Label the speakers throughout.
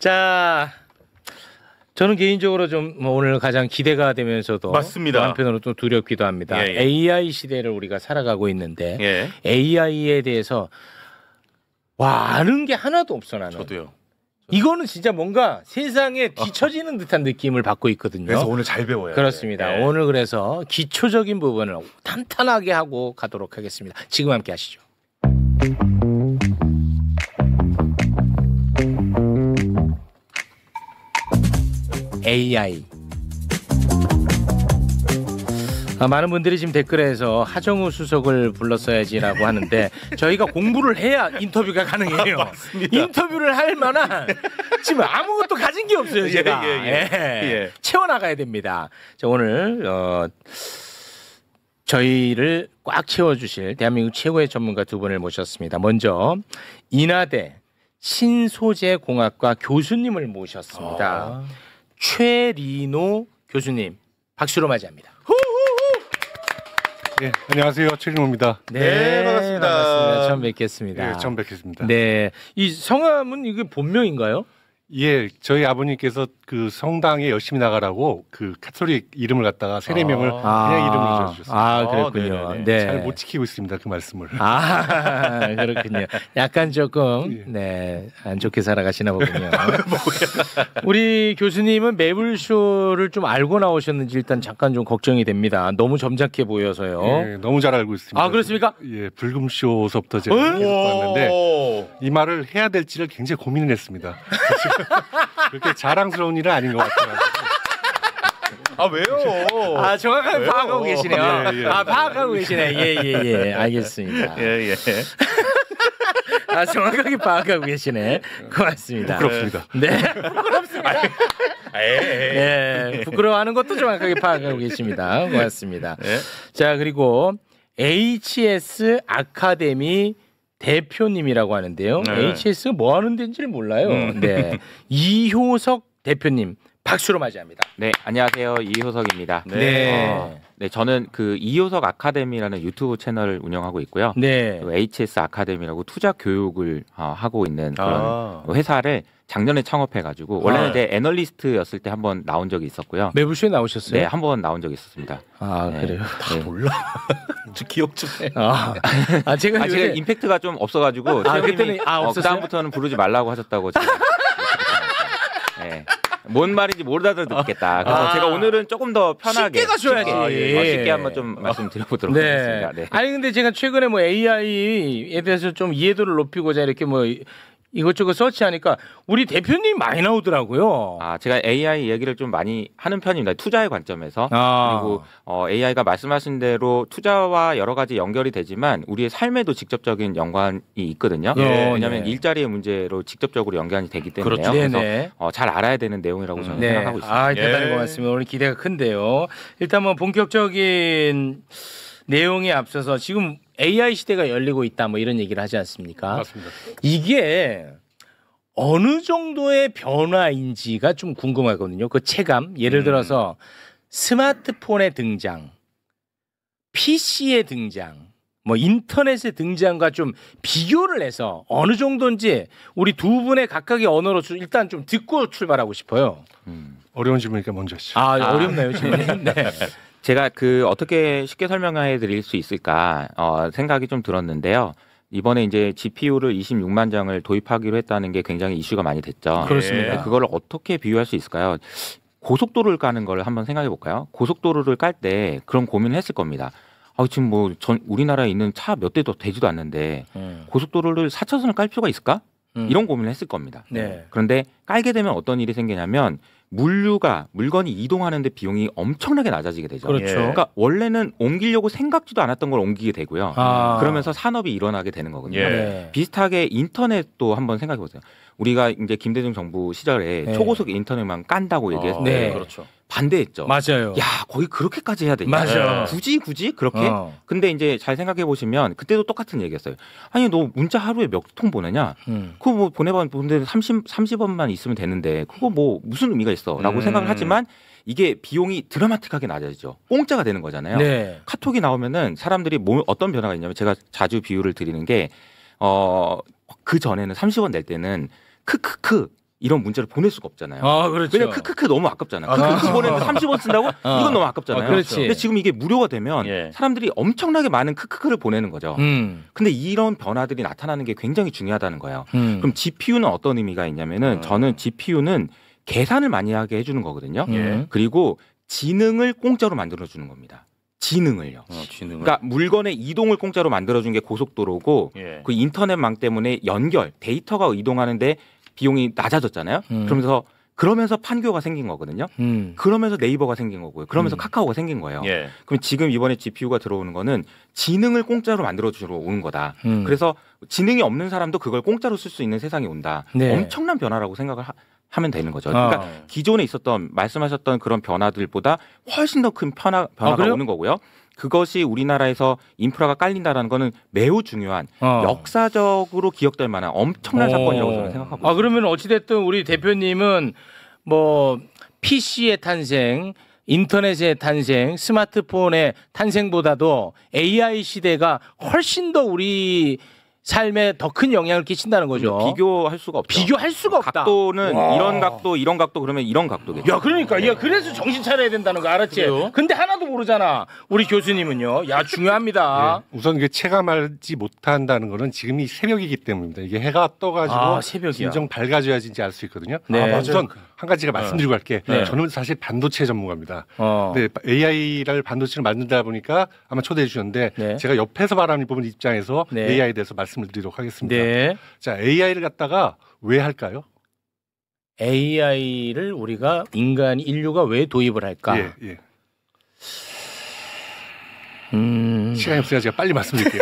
Speaker 1: 자, 저는 개인적으로 좀 오늘 가장 기대가 되면서도
Speaker 2: 맞습니다.
Speaker 1: 또 한편으로 또 두렵기도 합니다.
Speaker 2: 예, 예.
Speaker 1: AI 시대를 우리가 살아가고 있는데
Speaker 2: 예.
Speaker 1: AI에 대해서 아는 게 하나도 없어 나는.
Speaker 2: 저도요.
Speaker 1: 이거는 진짜 뭔가 세상에 뒤처지는 듯한 느낌을 받고 있거든요.
Speaker 2: 그래서 오늘 잘 배워요.
Speaker 1: 그렇습니다.
Speaker 2: 예.
Speaker 1: 오늘 그래서 기초적인 부분을 탄탄하게 하고 가도록 하겠습니다. 지금 함께 하시죠. AI. 많은 분들이 지금 댓글에서 하정우 수석을 불렀어야지라고 하는데 저희가 공부를 해야 인터뷰가 가능해요.
Speaker 2: 맞습니다.
Speaker 1: 인터뷰를 할 만한 지금 아무것도 가진 게 없어요. 제가
Speaker 2: 예.
Speaker 1: 채워나가야 됩니다. 자, 오늘 저희를 꽉 채워주실 대한민국 최고의 전문가 두 분을 모셨습니다. 먼저 인하대 신소재공학과 교수님을 모셨습니다. 최리노 교수님 박수로 맞이합니다.
Speaker 3: 네, 안녕하세요. 최리노입니다.
Speaker 2: 네, 반갑습니다.
Speaker 1: 처음 뵙겠습니다.
Speaker 3: 네, 처음 뵙겠습니다.
Speaker 1: 네, 이 성함은 이게 본명인가요?
Speaker 3: 예, 저희 아버님께서 그 성당에 열심히 나가라고 그 카톨릭 이름을 갖다가 세례명을 그냥 이름을 지어주셨어요.
Speaker 1: 그랬군요.
Speaker 2: 네네네.
Speaker 1: 네.
Speaker 3: 잘 못 지키고 있습니다. 그 말씀을.
Speaker 1: 그렇군요. 약간 조금 안 좋게 살아가시나 보군요. 우리 교수님은 매불쇼를 좀 알고 나오셨는지 일단 잠깐 좀 걱정이 됩니다. 너무 점잖게 보여서요.
Speaker 3: 예, 너무 잘 알고 있습니다.
Speaker 1: 그렇습니까?
Speaker 3: 예, 불금쇼서부터 제가 계속 봤는데 이 말을 해야 될지를 굉장히 고민을 했습니다. 그렇게 자랑스러운 일은 아닌 것 같아요.
Speaker 2: 왜요?
Speaker 1: 정확하게
Speaker 2: 왜요?
Speaker 1: 파악하고 계시네요.
Speaker 3: 예.
Speaker 1: 파악하고 계시네. 예. 알겠습니다.
Speaker 2: 예.
Speaker 1: 정확하게 파악하고 계시네. 고맙습니다.
Speaker 3: 부끄럽습니다.
Speaker 1: 네, 부끄럽습니다. 부끄러워하는 것도 정확하게 파악하고 계십니다. 고맙습니다.
Speaker 2: 네.
Speaker 1: 자, 그리고 HS 아카데미 대표님이라고 하는데요.
Speaker 2: 네.
Speaker 1: HS가 뭐 하는 데인지를 몰라요. 네, 이효석 대표님 박수로 맞이합니다.
Speaker 4: 네, 안녕하세요. 이효석입니다.
Speaker 1: 네.
Speaker 4: 네, 저는 그 이효석 아카데미라는 유튜브 채널을 운영하고 있고요.
Speaker 1: 네.
Speaker 4: 그 HS 아카데미라고 투자 교육을 하고 있는 그런 회사를 작년에 창업해가지고 원래는 이제 애널리스트였을 때 한번 나온 적이 있었고요.
Speaker 1: 매불쇼에 나오셨어요?
Speaker 4: 네, 한번 나온 적이 있었습니다. 네.
Speaker 1: 그래요?
Speaker 4: 네.
Speaker 2: 몰라. 저 기억 좀 해.
Speaker 1: 제가
Speaker 4: 제가 임팩트가 좀 없어가지고
Speaker 1: 그때는 없었어요?
Speaker 4: 그다음부터는 부르지 말라고 하셨다고 제가 네. 뭔 말인지 모르다들 듣겠다. 그래서 제가 오늘은 조금 더 편하게
Speaker 1: 쉽게 가셔야지.
Speaker 4: 쉽게 한번 좀 말씀드려보도록 하겠습니다. 네.
Speaker 1: 아니 근데 제가 최근에 AI에 대해서 좀 이해도를 높이고자 이렇게 이것저것 서치하니까 우리 대표님 많이 나오더라고요.
Speaker 4: 제가 AI 얘기를 좀 많이 하는 편입니다. 투자의 관점에서. 그리고 AI가 말씀하신 대로 투자와 여러 가지 연결이 되지만 우리의 삶에도 직접적인 연관이 있거든요. 왜냐하면 일자리의 문제로 직접적으로 연관이 되기 때문에요.
Speaker 1: 그렇죠.
Speaker 4: 그래서 잘 알아야 되는 내용이라고 저는 생각하고 있습니다.
Speaker 1: 대단히 고맙습니다. 오늘 기대가 큰데요. 일단 본격적인 내용에 앞서서 지금 AI 시대가 열리고 있다 이런 얘기를 하지 않습니까?
Speaker 3: 맞습니다.
Speaker 1: 이게 어느 정도의 변화인지가 좀 궁금하거든요. 그 체감. 예를 들어서 스마트폰의 등장, PC의 등장, 인터넷의 등장과 좀 비교를 해서 어느 정도인지 우리 두 분의 각각의 언어로 일단 좀 듣고 출발하고 싶어요.
Speaker 3: 어려운 질문이니까 먼저 하시죠.
Speaker 1: 어렵나요, 질문이? 네.
Speaker 4: 제가 어떻게 쉽게 설명해 드릴 수 있을까 생각이 좀 들었는데요. 이번에 이제 GPU를 26만 장을 도입하기로 했다는 게 굉장히 이슈가 많이 됐죠.
Speaker 1: 그렇습니다.
Speaker 4: 그걸 어떻게 비유할 수 있을까요? 고속도로를 까는 걸 한번 생각해 볼까요? 고속도로를 깔 때 그런 고민을 했을 겁니다. 지금 우리나라에 있는 차 몇 대도 되지도 않는데 고속도로를 4차선을 깔 필요가 있을까? 이런 고민을 했을 겁니다.
Speaker 1: 네.
Speaker 4: 그런데 깔게 되면 어떤 일이 생기냐면 물건이 이동하는데 비용이 엄청나게 낮아지게 되죠.
Speaker 1: 그렇죠.
Speaker 4: 그러니까 원래는 옮기려고 생각지도 않았던 걸 옮기게 되고요. 그러면서 산업이 일어나게 되는 거거든요.
Speaker 1: 네.
Speaker 4: 비슷하게 인터넷도 한번 생각해 보세요. 우리가 이제 김대중 정부 시절에 초고속 인터넷만 깐다고 얘기했는데
Speaker 1: 네.
Speaker 2: 그렇죠.
Speaker 4: 반대했죠.
Speaker 1: 맞아요.
Speaker 4: 거기 그렇게까지 해야 되냐?
Speaker 1: 맞아요.
Speaker 4: 굳이 그렇게? 근데 이제 잘 생각해 보시면 그때도 똑같은 얘기였어요. 아니 너 문자 하루에 몇 통 보내냐? 그거 보내봤는데 30원만 있으면 되는데 그거 무슨 의미가 있어?라고 생각을 하지만 이게 비용이 드라마틱하게 낮아지죠. 공짜가 되는 거잖아요.
Speaker 1: 네.
Speaker 4: 카톡이 나오면은 사람들이 어떤 변화가 있냐면 제가 자주 비유를 드리는 게 그 전에는 30원 낼 때는 크크크 이런 문자를 보낼 수가 없잖아요.
Speaker 1: 아, 그렇죠.
Speaker 4: 왜냐면 크크크 너무 아깝잖아. 크크크 보내는데 30원 쓴다고? 이건 너무 아깝잖아요.
Speaker 1: 그렇지.
Speaker 4: 근데 지금 이게 무료가 되면
Speaker 2: 예.
Speaker 4: 사람들이 엄청나게 많은 크크크를 보내는 거죠. 근데 이런 변화들이 나타나는 게 굉장히 중요하다는 거예요. 그럼 GPU는 어떤 의미가 있냐면은 저는 GPU는 계산을 많이 하게 해주는 거거든요. 그리고 지능을 공짜로 만들어주는 겁니다. 지능을요.
Speaker 2: 지능을.
Speaker 4: 그러니까 물건의 이동을 공짜로 만들어준 게 고속도로고
Speaker 2: 예.
Speaker 4: 그 인터넷망 때문에 연결, 데이터가 이동하는데 비용이 낮아졌잖아요. 그러면서 판교가 생긴 거거든요. 그러면서 네이버가 생긴 거고요. 그러면서 카카오가 생긴 거예요.
Speaker 2: 예.
Speaker 4: 그럼 지금 이번에 GPU가 들어오는 거는 지능을 공짜로 만들어주러 오는 거다. 그래서 지능이 없는 사람도 그걸 공짜로 쓸 수 있는 세상이 온다.
Speaker 1: 네.
Speaker 4: 엄청난 변화라고 생각을 하면 되는 거죠. 그러니까 기존에 있었던 말씀하셨던 그런 변화들보다 훨씬 더 큰 변화가
Speaker 1: 그래요?
Speaker 4: 오는 거고요. 그것이 우리나라에서 인프라가 깔린다라는 거는 매우 중요한 역사적으로 기억될 만한 엄청난 사건이라고 저는 생각하고 있습니다.
Speaker 1: 그러면 어찌됐든 우리 대표님은 뭐 PC의 탄생, 인터넷의 탄생, 스마트폰의 탄생보다도 AI 시대가 훨씬 더 우리 삶에 더 큰 영향을 끼친다는 거죠.
Speaker 4: 비교할 수가 없죠.
Speaker 1: 비교할 수가 없다.
Speaker 4: 각도는
Speaker 1: 와.
Speaker 4: 이런 각도 그러면 이런 각도겠죠.
Speaker 1: 야, 그러니까 야, 그래서 정신 차려야 된다는 거 알았지?
Speaker 2: 그래요?
Speaker 1: 근데 하나도 모르잖아. 우리 교수님은요. 야, 중요합니다.
Speaker 3: 예. 우선 이게 체감하지 못한다는 거는 지금이 새벽이기 때문입니다. 이게 해가 떠가지고
Speaker 1: 아, 새벽이야.
Speaker 3: 진정 밝아져야지 이제 알 수 있거든요.
Speaker 1: 네.
Speaker 3: 우선 한 가지가 말씀드리고 갈게.
Speaker 1: 네.
Speaker 3: 저는 사실 반도체 전문가입니다.
Speaker 1: 어.
Speaker 3: 근데 AI를 반도체를 만든다 보니까 아마 초대해 주셨는데
Speaker 1: 네.
Speaker 3: 제가 옆에서 바라보는 부분 입장에서
Speaker 1: 네.
Speaker 3: AI에 대해서 말씀을 드리도록 하겠습니다.
Speaker 1: 네.
Speaker 3: 자, AI를 갖다가 왜 할까요?
Speaker 1: AI를 우리가 인류가 왜 도입을 할까?
Speaker 3: 예, 예. 시간이 없으니까 제가 빨리 말씀드릴게요.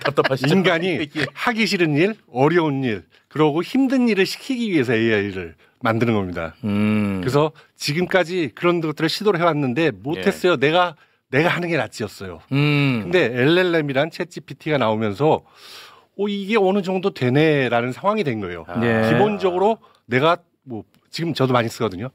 Speaker 2: 답답하시죠?
Speaker 3: 인간이 하기 싫은 일, 어려운 일, 그러고 힘든 일을 시키기 위해서 AI를 만드는 겁니다. 그래서 지금까지 그런 것들을 시도를 해왔는데 못했어요. 내가 하는 게 낫지였어요. 근데 LLM이란 챗GPT가 나오면서 이게 어느 정도 되네라는 상황이 된 거예요.
Speaker 1: 네.
Speaker 3: 기본적으로 내가 뭐 지금 저도 많이 쓰거든요.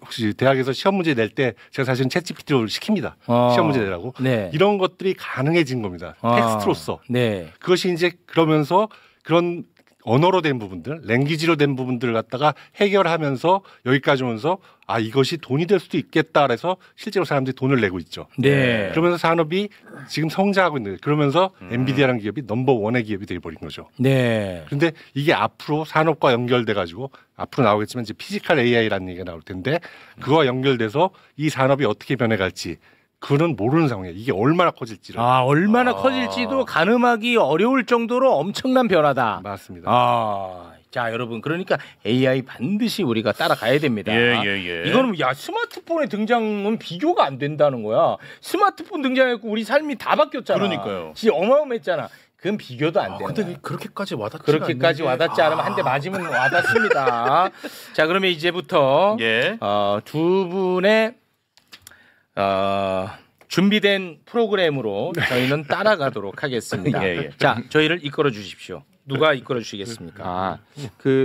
Speaker 3: 혹시 대학에서 시험 문제 낼 때 제가 사실은 챗GPT로 시킵니다. 시험 문제 내라고.
Speaker 1: 네.
Speaker 3: 이런 것들이 가능해진 겁니다. 텍스트로서.
Speaker 1: 네.
Speaker 3: 그것이 이제 그러면서 그런 언어로 된 부분들, 랭귀지로 된 부분들을 갖다가 해결하면서 여기까지 오면서 이것이 돈이 될 수도 있겠다 그래서 실제로 사람들이 돈을 내고 있죠.
Speaker 1: 네.
Speaker 3: 그러면서 산업이 지금 성장하고 있는 거예요. 그러면서 엔비디아라는 기업이 넘버1의 기업이 되어버린 거죠.
Speaker 1: 네.
Speaker 3: 그런데 이게 앞으로 산업과 연결돼 가지고 앞으로 나오겠지만 이제 피지컬 AI라는 얘기가 나올 텐데 그거와 연결돼서 이 산업이 어떻게 변해갈지 그는 모르는 상황이에요. 이게 얼마나 커질지를.
Speaker 1: 얼마나 커질지도 가늠하기 어려울 정도로 엄청난 변화다.
Speaker 3: 맞습니다.
Speaker 1: 자, 여러분, 그러니까 AI 반드시 우리가 따라가야 됩니다.
Speaker 2: 예.
Speaker 1: 이거는 스마트폰의 등장은 비교가 안 된다는 거야. 스마트폰 등장했고 우리 삶이 다 바뀌었잖아.
Speaker 2: 그러니까요.
Speaker 1: 진짜 어마어마했잖아. 그건 비교도 안 되는
Speaker 2: 근데
Speaker 1: 거야.
Speaker 2: 그렇게까지 와닿지
Speaker 1: 그렇게까지 와닿지 않으면 한 대 맞으면 와닿습니다. 자, 그러면 이제부터
Speaker 2: 예.
Speaker 1: 두 분의 준비된 프로그램으로 저희는 따라가도록 하겠습니다.
Speaker 2: 예.
Speaker 1: 자, 저희를 이끌어 주십시오. 누가 이끌어 주시겠습니까?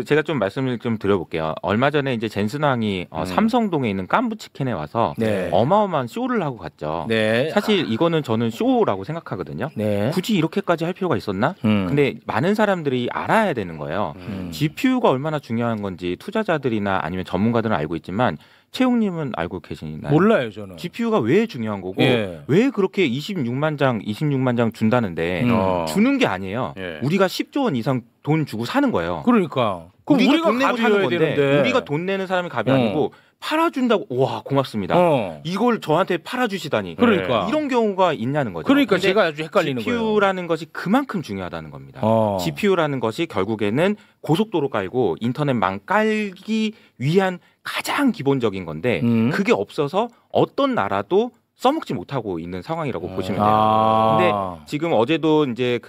Speaker 4: 제가 좀 말씀을 좀 드려볼게요. 얼마 전에 이제 젠슨왕이 삼성동에 있는 깐부치킨에 와서
Speaker 1: 네.
Speaker 4: 어마어마한 쇼를 하고 갔죠.
Speaker 1: 네.
Speaker 4: 사실 이거는 저는 쇼라고 생각하거든요.
Speaker 1: 네.
Speaker 4: 굳이 이렇게까지 할 필요가 있었나? 근데 많은 사람들이 알아야 되는 거예요. GPU가 얼마나 중요한 건지 투자자들이나 아니면 전문가들은 알고 있지만 채용님은 알고 계시나요?
Speaker 1: 몰라요, 저는.
Speaker 4: GPU가 왜 중요한 거고
Speaker 1: 예.
Speaker 4: 왜 그렇게 26만 장 준다는데 주는 게 아니에요.
Speaker 2: 예.
Speaker 4: 우리가 10조 원 이상 돈 주고 사는 거예요.
Speaker 1: 그러니까. 그럼 우리가
Speaker 4: 돈 내고
Speaker 1: 갑이
Speaker 4: 사는
Speaker 1: 해야
Speaker 4: 건데
Speaker 1: 되는데.
Speaker 4: 우리가 돈 내는 사람이 갑이 아니고 팔아준다고 와 고맙습니다. 이걸 저한테 팔아주시다니.
Speaker 1: 그러니까.
Speaker 4: 이런 경우가 있냐는 거죠.
Speaker 1: 그러니까
Speaker 4: 근데
Speaker 1: 제가 아주 헷갈리는 거예요.
Speaker 4: GPU라는 것이 그만큼 중요하다는 겁니다.
Speaker 1: 어.
Speaker 4: GPU라는 것이 결국에는 고속도로 깔고 인터넷망 깔기 위한 가장 기본적인 건데 그게 없어서 어떤 나라도 써먹지 못하고 있는 상황이라고 보시면 돼요. 근데 지금 어제도 이제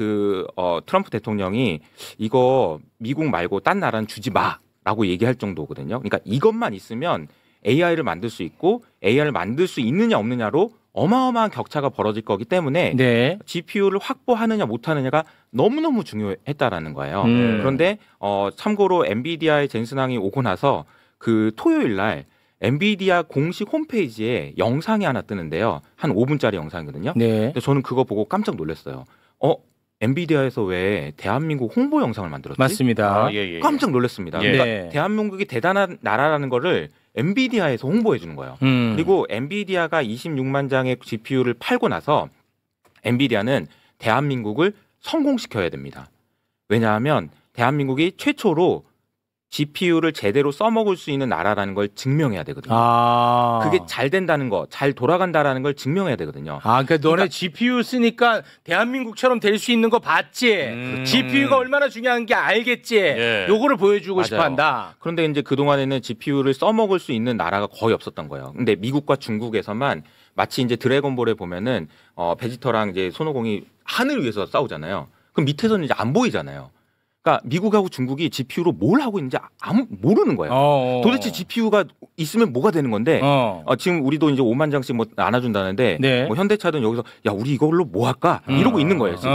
Speaker 4: 트럼프 대통령이 이거 미국 말고 딴 나라는 주지 마라고 얘기할 정도거든요. 그러니까 이것만 있으면 AI를 만들 수 있고 AI를 만들 수 있느냐 없느냐로 어마어마한 격차가 벌어질 거기 때문에
Speaker 1: 네.
Speaker 4: GPU를 확보하느냐 못하느냐가 너무너무 중요했다라는 거예요. 그런데 참고로 엔비디아의 젠슨왕이 오고 나서 그 토요일 날 엔비디아 공식 홈페이지에 영상이 하나 뜨는데요. 한 5분짜리 영상이거든요.
Speaker 1: 네.
Speaker 4: 근데 저는 그거 보고 깜짝 놀랐어요. 엔비디아에서 왜 대한민국 홍보 영상을 만들었지?
Speaker 1: 맞습니다.
Speaker 2: 예.
Speaker 4: 깜짝 놀랐습니다.
Speaker 2: 예.
Speaker 4: 그러니까
Speaker 1: 네.
Speaker 4: 대한민국이 대단한 나라라는 거를 엔비디아에서 홍보해 주는 거예요. 그리고 엔비디아가 26만 장의 GPU를 팔고 나서 엔비디아는 대한민국을 성공시켜야 됩니다. 왜냐하면 대한민국이 최초로 GPU를 제대로 써먹을 수 있는 나라라는 걸 증명해야 되거든요.
Speaker 1: 아.
Speaker 4: 그게 잘 된다는 거, 잘 돌아간다라는 걸 증명해야 되거든요.
Speaker 1: 아, 그러니까 너네 GPU 쓰니까 대한민국처럼 될 수 있는 거 봤지? GPU가 얼마나 중요한 게 알겠지?
Speaker 2: 예.
Speaker 1: 요거를 보여주고
Speaker 4: 맞아요.
Speaker 1: 싶어 한다.
Speaker 4: 그런데 이제 그동안에는 GPU를 써먹을 수 있는 나라가 거의 없었던 거예요. 근데 미국과 중국에서만 마치 이제 드래곤볼에 보면은 베지터랑 이제 손오공이 하늘 위에서 싸우잖아요. 그럼 밑에서는 이제 안 보이잖아요. 그러니까 미국하고 중국이 GPU로 뭘 하고 있는지 모르는 거예요. 도대체 GPU가 있으면 뭐가 되는 건데 지금 우리도 이제 5만 장씩 뭐 나눠준다는데
Speaker 1: 네.
Speaker 4: 뭐 현대차든 여기서 야 우리 이걸로 뭐 할까 이러고 있는 거예요 지금.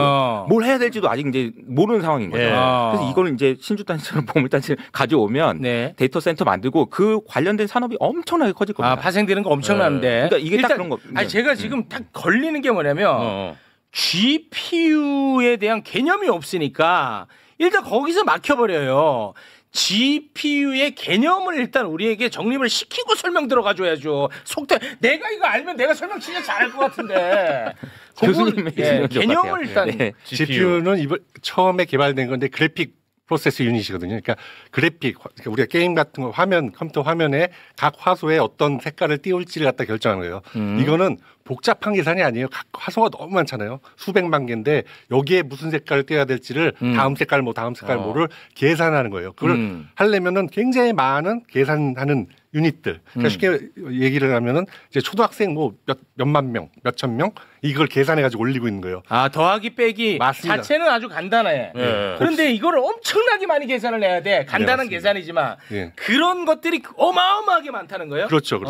Speaker 4: 뭘 해야 될지도 아직 이제 모르는 상황인 거죠.
Speaker 2: 예.
Speaker 4: 그래서 이걸 이제 신주단지처럼 보물단지를 가져오면
Speaker 1: 네.
Speaker 4: 데이터 센터 만들고 그 관련된 산업이 엄청나게 커질 겁니다.
Speaker 1: 아, 파생되는 거 엄청난데.
Speaker 4: 그러니까 이게 딱
Speaker 1: 일단,
Speaker 4: 그런 거.
Speaker 1: 아니, 제가 지금 딱 걸리는 게 뭐냐면 GPU에 대한 개념이 없으니까 일단 거기서 막혀버려요. GPU의 개념을 일단 우리에게 정립을 시키고 설명 들어가줘야죠. 속대 내가 이거 알면 내가 설명 진짜 잘할 것 같은데.
Speaker 4: 교수님의
Speaker 1: 개념을 일단
Speaker 4: 네.
Speaker 3: GPU는 처음에 개발된 건데 그래픽 프로세스 유닛이거든요. 그러니까 그래픽, 그러니까 우리가 게임 같은 거 화면, 컴퓨터 화면에 각 화소에 어떤 색깔을 띄울지를 갖다 결정하는 거예요. 이거는 복잡한 계산이 아니에요. 각 화소가 너무 많잖아요. 수백만 개인데 여기에 무슨 색깔을 띄워야 될지를 다음 색깔 뭐를 계산하는 거예요. 그걸 하려면은 굉장히 많은 계산하는 유닛들. 그러니까 쉽게 얘기를 하면은 이제 초등학생 뭐 몇만 명, 몇천 명 이걸 계산해 가지고 올리고 있는 거예요.
Speaker 1: 아, 더하기 빼기
Speaker 3: 맞습니다.
Speaker 1: 자체는 아주 간단해.
Speaker 2: 예.
Speaker 1: 그런데 이걸 엄청나게 많이 계산을 해야 돼. 간단한
Speaker 3: 네,
Speaker 1: 계산이지만
Speaker 3: 예.
Speaker 1: 그런 것들이 어마어마하게 많다는 거예요.
Speaker 3: 그렇죠.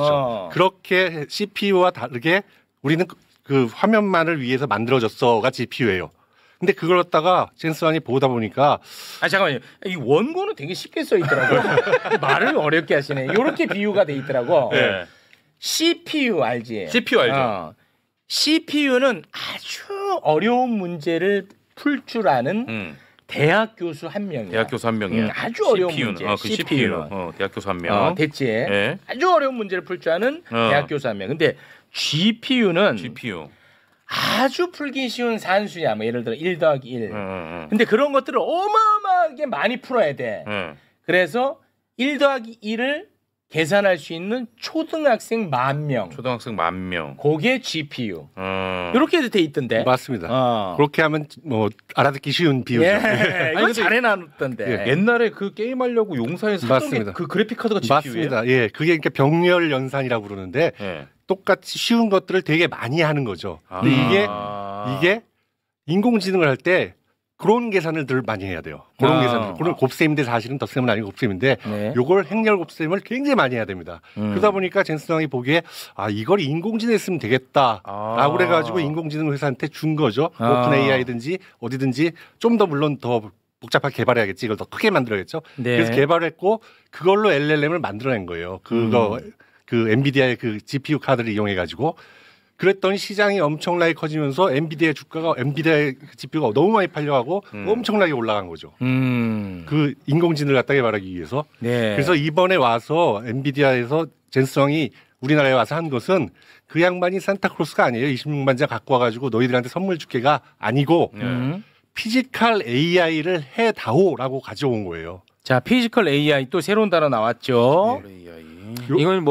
Speaker 3: 그렇게 CPU와 다르게 우리는 그 화면만을 위해서 만들어졌어가 GPU예요. 근데 그걸 갖다가 젠스 왕이 보다 보니까
Speaker 1: 아, 잠깐만요. 이 원고는 되게 쉽게 써 있더라고요. 말을 어렵게 하시네. 이렇게 비유가 돼 있더라고.
Speaker 2: 예.
Speaker 1: CPU 알지?
Speaker 2: CPU 알죠.
Speaker 1: CPU는 아주 어려운 문제를 풀 줄 아는 대학 교수 한 명이야.
Speaker 2: 대학 교수 한 명이야.
Speaker 1: 아주 어려운
Speaker 2: CPU는.
Speaker 1: 문제.
Speaker 2: 그 CPU는. 대학 교수 한 명.
Speaker 1: 됐지.
Speaker 2: 예.
Speaker 1: 아주 어려운 문제를 풀 줄 아는 대학 교수 한 명. 근데 GPU는
Speaker 2: GPU.
Speaker 1: 아주 풀기 쉬운 산수야. 뭐 예를 들어 1 더하기 1. 근데 그런 것들을 어마어마하게 많이 풀어야 돼. 그래서 1 더하기 1을 계산할 수 있는 초등학생 10,000명.
Speaker 2: 초등학생 10,000명.
Speaker 1: 그게 GPU. 이렇게 돼 있던데.
Speaker 3: 맞습니다. 그렇게 하면 뭐 알아듣기 쉬운 비유죠.
Speaker 1: 예. 이거 잘 해놨던데.
Speaker 2: 옛날에 그 게임하려고 용사에서 사던 게 그 그래픽 카드가 GPU예요?
Speaker 3: 맞습니다. 예, 그게 그러니까 병렬 연산이라고 그러는데
Speaker 2: 예.
Speaker 3: 똑같이 쉬운 것들을 되게 많이 하는 거죠. 근데 이게 인공지능을 할 때 그런 계산을 늘 많이 해야 돼요. 그런 계산을. 그런 곱셈인데 사실은 덧셈은 아니고 곱셈인데 요걸 행렬 곱셈을 굉장히 많이 해야 됩니다. 그러다 보니까 젠슨 왕이 보기에 이걸 인공지능에 쓰면 되겠다라고 그래가지고 인공지능 회사한테 준 거죠. 오픈 AI든지 어디든지 좀 더 물론 더 복잡하게 개발해야겠지. 이걸 더 크게 만들어야겠죠.
Speaker 1: 네.
Speaker 3: 그래서 개발했고 그걸로 LLM을 만들어낸 거예요. 그 엔비디아의 그 GPU 카드를 이용해가지고. 그랬더니 시장이 엄청나게 커지면서 엔비디아의 GPU가 너무 많이 팔려가고 엄청나게 올라간 거죠. 그 인공지능을 갖다 개발하기 위해서.
Speaker 1: 네.
Speaker 3: 그래서 이번에 와서 엔비디아에서 젠스왕이 우리나라에 와서 한 것은 그 양반이 산타크로스가 아니에요. 26만 장 갖고 와가지고 너희들한테 선물 줄게가 아니고 피지컬 AI를 해다오라고 가져온 거예요.
Speaker 1: 자, 피지컬 AI 또 새로운 단어 나왔죠.
Speaker 4: 이걸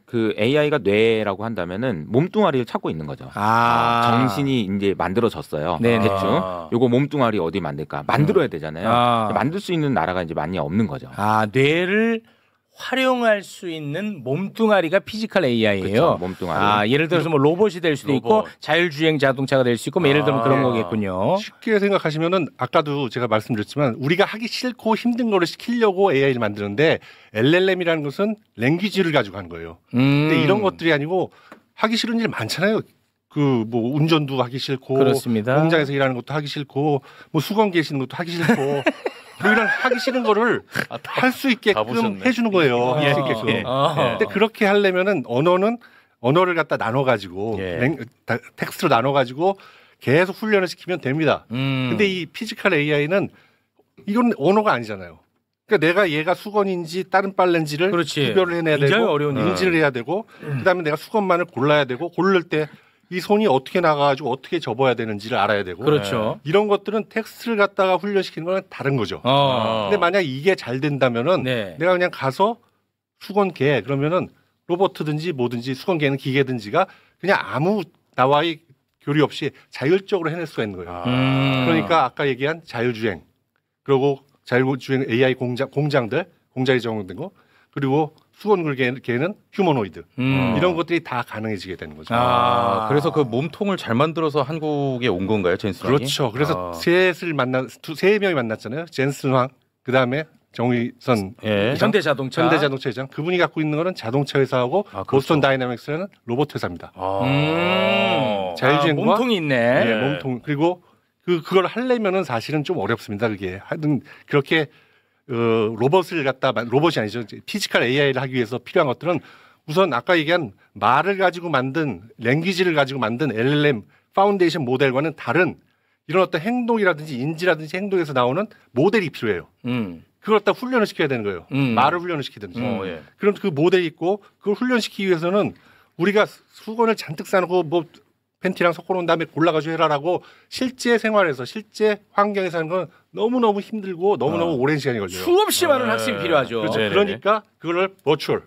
Speaker 4: 그 AI가 뇌라고 한다면은 몸뚱아리를 찾고 있는 거죠. 정신이 이제 만들어졌어요.
Speaker 1: 네네.
Speaker 4: 대충 요거 몸뚱아리 어디 만들까? 만들어야 되잖아요. 만들 수 있는 나라가 이제 많이 없는 거죠.
Speaker 1: 뇌를 활용할 수 있는 몸뚱아리가 피지컬 AI예요.
Speaker 4: 그렇죠, 몸뚱아리.
Speaker 1: 예를 들어서 뭐 로봇이 될 수도 있고 자율주행 자동차가 될 수 있고 뭐 예를 들면 그런 거겠군요.
Speaker 3: 쉽게 생각하시면은 아까도 제가 말씀드렸지만 우리가 하기 싫고 힘든 거를 시키려고 AI를 만드는데 LLM이라는 것은 랭귀지를 가지고 하는 거예요. 근데 이런 것들이 아니고 하기 싫은 일 많잖아요. 그 뭐 운전도 하기 싫고,
Speaker 1: 그렇습니다.
Speaker 3: 공장에서 일하는 것도 하기 싫고, 뭐 수건 계시는 것도 하기 싫고, 뭐 이런 하기 싫은 거를 할 수 있게끔 해주는 거예요. 할 수 있게끔. 근데 그렇게 하려면은 언어를 갖다 나눠가지고 텍스트로 나눠가지고 계속 훈련을 시키면 됩니다. 근데 이 피지컬 AI는 이건 언어가 아니잖아요. 그러니까 내가 얘가 수건인지 다른 빨래인지를
Speaker 1: 그렇지.
Speaker 3: 구별을 해내야
Speaker 1: 굉장히
Speaker 3: 되고
Speaker 1: 어려운
Speaker 3: 인지를 해야 되고 그다음에 내가 수건만을 골라야 되고 고를 때 이 손이 어떻게 나가가지고 어떻게 접어야 되는지를 알아야 되고
Speaker 1: 그렇죠.
Speaker 3: 이런 것들은 텍스트를 갖다가 훈련시키는 거는 다른 거죠. 근데 만약 이게 잘 된다면은
Speaker 1: 네.
Speaker 3: 내가 그냥 가서 수건개 그러면은 로봇든지 뭐든지 수건개는 기계든지가 그냥 아무 나와의 교류 없이 자율적으로 해낼 수가 있는 거예요. 그러니까 아까 얘기한 자율주행 그리고 자율주행 AI 공장들 공장에 적용된 거 그리고 수건개는 휴머노이드 이런 것들이 다 가능해지게 되는 거죠.
Speaker 2: 그래서 그 몸통을 잘 만들어서 한국에 온 건가요, 젠슨왕이?
Speaker 3: 그렇죠. 그래서 세 명이 만났잖아요. 젠슨 황, 그 다음에 정의선
Speaker 1: 현대자동차
Speaker 3: 회장. 그분이 갖고 있는 거는 자동차 회사하고 보스턴 다이나믹스라는 로봇 회사입니다. 자율주행과
Speaker 1: 몸통이 있네.
Speaker 3: 네, 몸통 그리고 그걸 하려면은 사실은 좀 어렵습니다. 그게 하여튼 그렇게 로봇이 아니죠. 피지컬 AI를 하기 위해서 필요한 것들은 우선 아까 얘기한 말을 가지고 만든 랭귀지를 가지고 만든 LLM 파운데이션 모델과는 다른 이런 어떤 행동이라든지 인지라든지 행동에서 나오는 모델이 필요해요. 그걸 갖다 훈련을 시켜야 되는 거예요. 말을 훈련을 시키든지. 그럼 그 모델이 있고 그걸 훈련시키기 위해서는 우리가 수건을 잔뜩 싸놓고 뭐 팬티랑 섞어놓은 다음에 골라가지고 해라라고 실제 생활에서 실제 환경에서 하는 건 너무너무 힘들고 너무너무 오랜 시간이 걸려요.
Speaker 1: 수없이 많은 학생이 필요하죠.
Speaker 3: 그렇죠. 그러니까 그거를 버추얼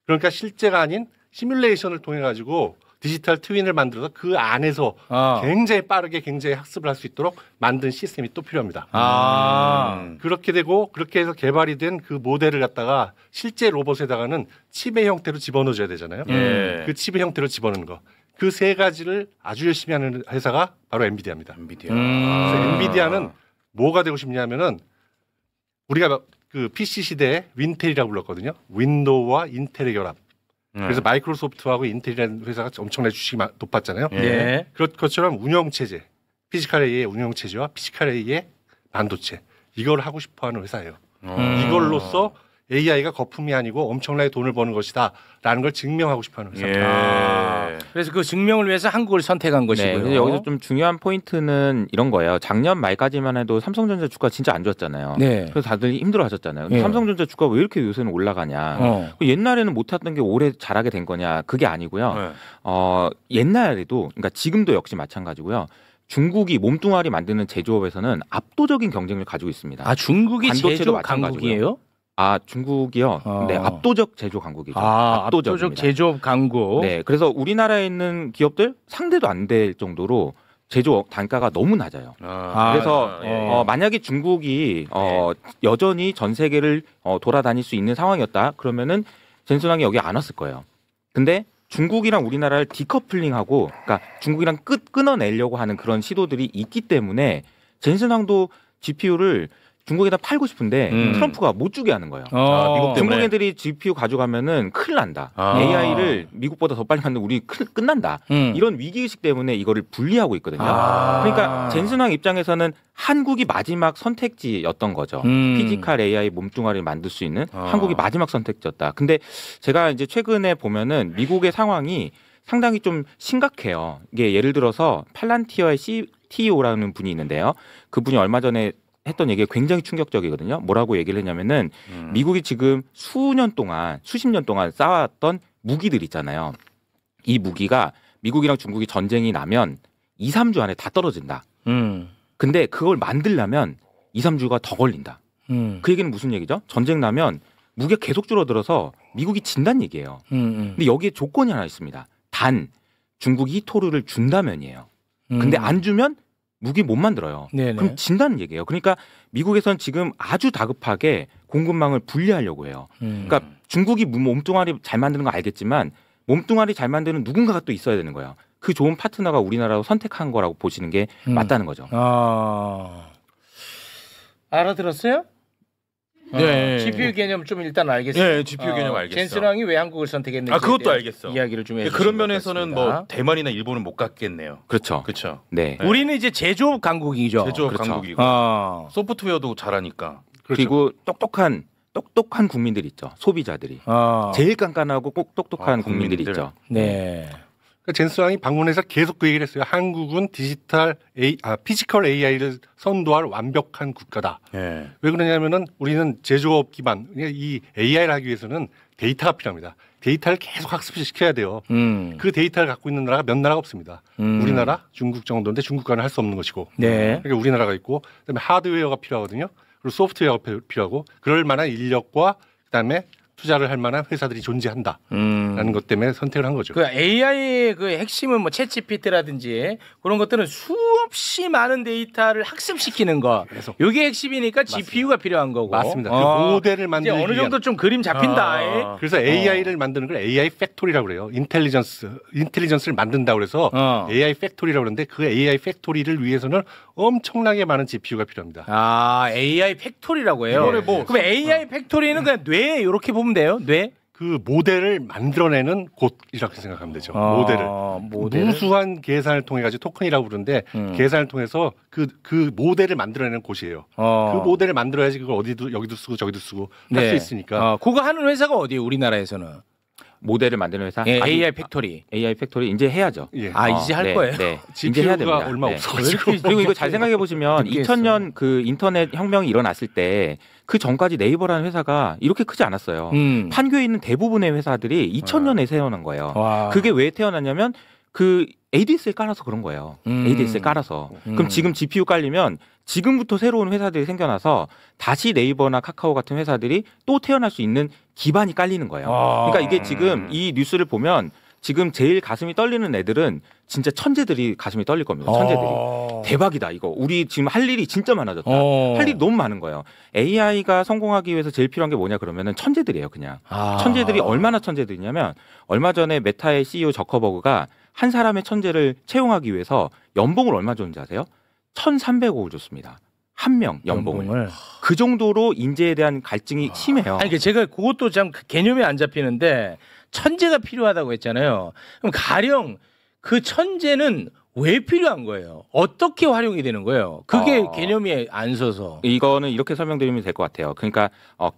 Speaker 3: 그러니까 실제가 아닌 시뮬레이션을 통해 가지고 디지털 트윈을 만들어서 그 안에서 굉장히 빠르게 굉장히 학습을 할 수 있도록 만든 시스템이 또 필요합니다. 그렇게 되고 그렇게 해서 개발이 된 그 모델을 갖다가 실제 로봇에다가는 칩의 형태로 집어넣어줘야 되잖아요. 그 칩의 형태로 집어넣는 거. 그 세 가지를 아주 열심히 하는 회사가 바로 엔비디아입니다. 그래서 엔비디아는 뭐가 되고 싶냐면은 우리가 그 PC 시대에 윈텔이라고 불렀거든요. 윈도우와 인텔의 결합. 그래서 마이크로소프트하고 인텔이라는 회사가 엄청나게 주식이 높았잖아요. 그런 것처럼 운영체제, 피지컬 AI의 운영체제와 피지컬 AI의 반도체 이걸 하고 싶어하는 회사예요. 이걸로써 AI가 거품이 아니고 엄청나게 돈을 버는 것이다라는 걸 증명하고 싶어하는 회사입니다.
Speaker 1: 그래서 그 증명을 위해서 한국을 선택한 것이고요.
Speaker 4: 네, 여기서 좀 중요한 포인트는 이런 거예요. 작년 말까지만 해도 삼성전자 주가 진짜 안 좋았잖아요. 그래서 다들 힘들어하셨잖아요. 삼성전자 주가 왜 이렇게 요새는 올라가냐? 옛날에는 못했던 게 올해 잘하게 된 거냐? 그게 아니고요. 옛날에도 그러니까 지금도 역시 마찬가지고요. 중국이 몸뚱아리 만드는 제조업에서는 압도적인 경쟁력을 가지고 있습니다.
Speaker 1: 중국이
Speaker 4: 반도체도
Speaker 1: 제조 강국이에요?
Speaker 4: 중국이요. 네, 압도적 제조 강국이죠.
Speaker 1: 압도적 제조업 강국.
Speaker 4: 네, 그래서 우리나라에 있는 기업들 상대도 안 될 정도로 제조업 단가가 너무 낮아요. 그래서 만약에 중국이 여전히 전 세계를 돌아다닐 수 있는 상황이었다. 그러면은 젠슨왕이 여기 안 왔을 거예요. 근데 중국이랑 우리나라를 디커플링하고, 그러니까 중국이랑 끊어내려고 하는 그런 시도들이 있기 때문에 젠슨왕도 GPU를 중국에다 팔고 싶은데 트럼프가 못 주게 하는 거예요.
Speaker 2: 미국 때문에.
Speaker 4: 중국 애들이 GPU 가져가면은 큰일 난다. AI를 미국보다 더 빨리 만들면 우리 끝난다. 이런 위기의식 때문에 이거를 분리하고 있거든요. 그러니까 젠슨왕 입장에서는 한국이 마지막 선택지였던 거죠. 피지컬 AI 몸뚱아리를 만들 수 있는 한국이 마지막 선택지였다. 근데 제가 이제 최근에 보면은 미국의 상황이 상당히 좀 심각해요. 이게 예를 들어서 팔란티어의 CTO라는 분이 있는데요. 그분이 얼마 전에 했던 얘기가 굉장히 충격적이거든요. 뭐라고 얘기를 했냐면은 미국이 지금 수십 년 동안 쌓아왔던 무기들 있잖아요. 이 무기가 미국이랑 중국이 전쟁이 나면 2, 3주 안에 다 떨어진다. 근데 그걸 만들려면 2, 3주가 더 걸린다. 그 얘기는 무슨 얘기죠? 전쟁 나면 무기가 계속 줄어들어서 미국이 진다는 얘기예요. 근데 여기에 조건이 하나 있습니다. 단 중국이 히토르를 준다면이에요. 근데 안 주면 무기 못 만들어요. 그럼 진다는 얘기예요. 그러니까 미국에선 지금 아주 다급하게 공급망을 분리하려고 해요. 그러니까 중국이 몸뚱아리 잘 만드는 거 알겠지만 몸뚱아리 잘 만드는 누군가가 또 있어야 되는 거예요. 그 좋은 파트너가 우리나라로 선택한 거라고 보시는 게 맞다는 거죠.
Speaker 1: 알아들었어요?
Speaker 2: 네.
Speaker 1: GPU 개념 좀 일단 알겠어요.
Speaker 2: 네, GPU 개념 알겠어.
Speaker 1: 젠슨왕이 왜 한국을 선택했는지
Speaker 2: 그것도 알겠어.
Speaker 1: 이야기를 좀 해주시면
Speaker 2: 그런 면에서는 뭐 대만이나 일본은 못 갔겠네요.
Speaker 4: 그렇죠.
Speaker 2: 그렇죠.
Speaker 4: 네.
Speaker 1: 우리는 이제 제조업 강국이죠.
Speaker 2: 제조업
Speaker 4: 그렇죠.
Speaker 2: 강국이고 소프트웨어도 잘하니까.
Speaker 4: 그리고 똑똑한 국민들 있죠. 소비자들이. 제일 깐깐하고 꼭 똑똑한 국민들이 있죠.
Speaker 1: 네.
Speaker 3: 그러니까 젠슨 왕이 방문해서 계속 그 얘기를 했어요. 한국은 피지컬 AI를 선도할 완벽한 국가다.
Speaker 1: 네.
Speaker 3: 왜 그러냐면은 우리는 제조업 기반 이 AI를 하기 위해서는 데이터가 필요합니다. 데이터를 계속 학습시켜야 돼요. 그 데이터를 갖고 있는 나라가 몇 나라가 없습니다. 우리나라, 중국 정도인데 중국과는 할 수 없는 것이고.
Speaker 1: 네.
Speaker 3: 그러니까 우리나라가 있고 그다음에 하드웨어가 필요하거든요. 그리고 소프트웨어가 필요하고 그럴 만한 인력과 그다음에 투자를 할 만한 회사들이 존재한다라는 것 때문에 선택을 한 거죠.
Speaker 1: 그 AI의 그 핵심은 뭐 챗GPT라든지 그런 것들은 수없이 많은 데이터를 학습시키는 거. 이게 핵심이니까 GPU가 필요한 거고.
Speaker 3: 맞습니다. 그 모델을 만들기
Speaker 1: 이제 어느 정도 좀 그림 잡힌다.
Speaker 3: 그래서 AI를 만드는 걸 AI 팩토리라고 그래요. 인텔리전스를 만든다고 그래서 AI 팩토리라고 그러는데 그 AI 팩토리를 위해서는 엄청나게 많은 GPU가 필요합니다.
Speaker 1: 아, AI 팩토리라고 해요. 그럼 AI 팩토리는 그냥 뇌 이렇게 보면 돼요? 뇌?
Speaker 3: 그 모델을 만들어내는 곳이라고 생각하면 되죠. 모델을. 무수한 계산을 통해 가지고 토큰이라고 부르는데 계산을 통해서 그 모델을 만들어내는 곳이에요. 그 모델을 만들어야지 그걸 여기도 쓰고 저기도 쓰고 할 수 있으니까.
Speaker 1: 그거 하는 회사가 어디예요? 우리나라에서는?
Speaker 4: 모델을 만드는 회사?
Speaker 1: 예, AI 팩토리.
Speaker 4: AI 팩토리 이제 해야죠.
Speaker 3: 예.
Speaker 1: 이제 할 거예요?
Speaker 4: 네. 이제 해야 됩니다.
Speaker 3: 얼마 없어가지고.
Speaker 4: 그리고 이거 잘 생각해 보시면 2000년 그 인터넷 혁명이 일어났을 때 그 전까지 네이버라는 회사가 이렇게 크지 않았어요. 판교에 있는 대부분의 회사들이 2000년에 태어난 거예요. 그게 왜 태어났냐면 그 ADSL 깔아서 그런 거예요. ADSL 깔아서. 그럼 지금 GPU 깔리면 지금부터 새로운 회사들이 생겨나서 다시 네이버나 카카오 같은 회사들이 또 태어날 수 있는 기반이 깔리는 거예요. 그러니까 이게 지금 이 뉴스를 보면 지금 제일 가슴이 떨리는 애들은 진짜 천재들이 가슴이 떨릴 겁니다. 천재들이. 대박이다 이거. 우리 지금 할 일이 진짜 많아졌다. 할 일이 너무 많은 거예요. AI가 성공하기 위해서 제일 필요한 게 뭐냐 그러면은 천재들이에요. 그냥. 천재들이 얼마나 천재들이냐면 얼마 전에 메타의 CEO 저커버그가 한 사람의 천재를 채용하기 위해서 연봉을 얼마 줬는지 아세요? 1,300억을 줬습니다. 한 명 연봉을. 그 정도로 인재에 대한 갈증이 심해요.
Speaker 1: 아니, 제가 그것도 참 개념이 안 잡히는데 천재가 필요하다고 했잖아요. 그럼 가령 그 천재는 왜 필요한 거예요? 어떻게 활용이 되는 거예요? 그게 개념이 안 서서.
Speaker 4: 이거는 이렇게 설명드리면 될 것 같아요. 그러니까